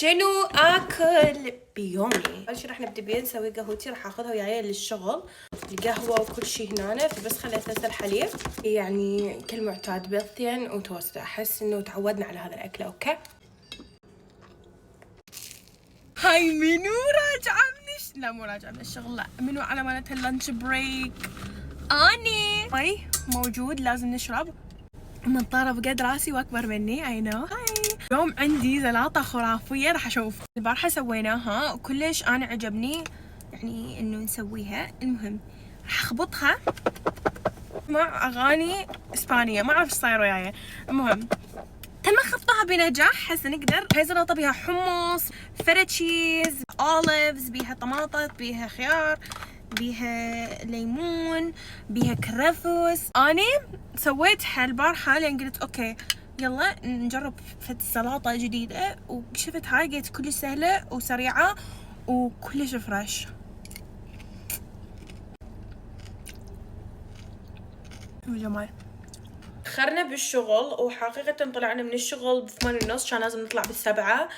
شنو اكل بيومي؟ اول شي راح نبدا نسوي قهوتي، راح اخذها وياي للشغل، القهوه وكل شي هنا، فبس خليت اسال حليب يعني كالمعتاد، بيضتين وتوست. احس انه تعودنا على هذا الاكل. اوكي، هاي منو راجعه لا مو راجعه من الشغل، لا منو على مالت اللانش بريك. اني مي موجود لازم نشرب. النظارة بقد راسي واكبر مني. اي نو. هاي اليوم عندي زلاطة خرافية راح اشوف. البارحة سويناها وكلش انا عجبني يعني انه نسويها. المهم راح اخبطها مع اغاني اسبانية، ما اعرف ايش صاير وياي. المهم تم خبطها بنجاح. هسه نقدر. هاي زلاطة بيها حمص، فeta تشيز، اوليفز، بيها طماطة، بيها خيار، بيها ليمون، بيها كرفس. اني سويتها البارحة لان قلت اوكي يلا نجرب فد سلطة جديدة، وشفت هاي قلت كلش سهلة وسريعة وكلش فريش. شوفوا جمال. تأخرنا بالشغل، وحقيقة طلعنا من الشغل ب8:30، كان لازم نطلع ب7،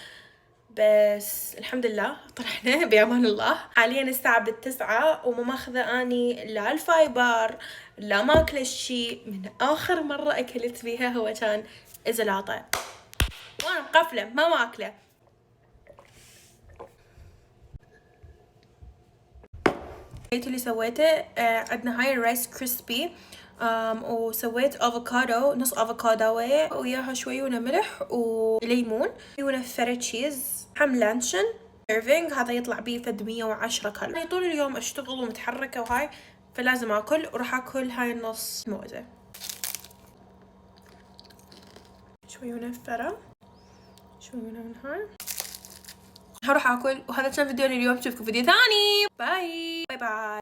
بس الحمد لله طلعنا بأمان الله. حاليا الساعة ب9 وما ماخذة اني لا الفايبر لا ماكلة شي. من اخر مرة اكلت فيها هو كان زلاطة وانا مقفلة ما ماكلة. اللي سويته عندنا هاي الرايس كريسبي، وسويت افوكادو، نص افوكادوية وياها شويونة ملح وليمون، شويونة فeta تشيز، حم لانشون سيرفينج. هذا يطلع بيه فد 110 كالوري. يعني طول اليوم اشتغل ومتحركة وهاي، فلازم اكل. وراح اكل هاي النص موزة، شويونة فتا، شويونة من هاي. هروح اكل. وهذا كان فيديو اليوم، اشوفكم فيديو ثاني. باي باي باي.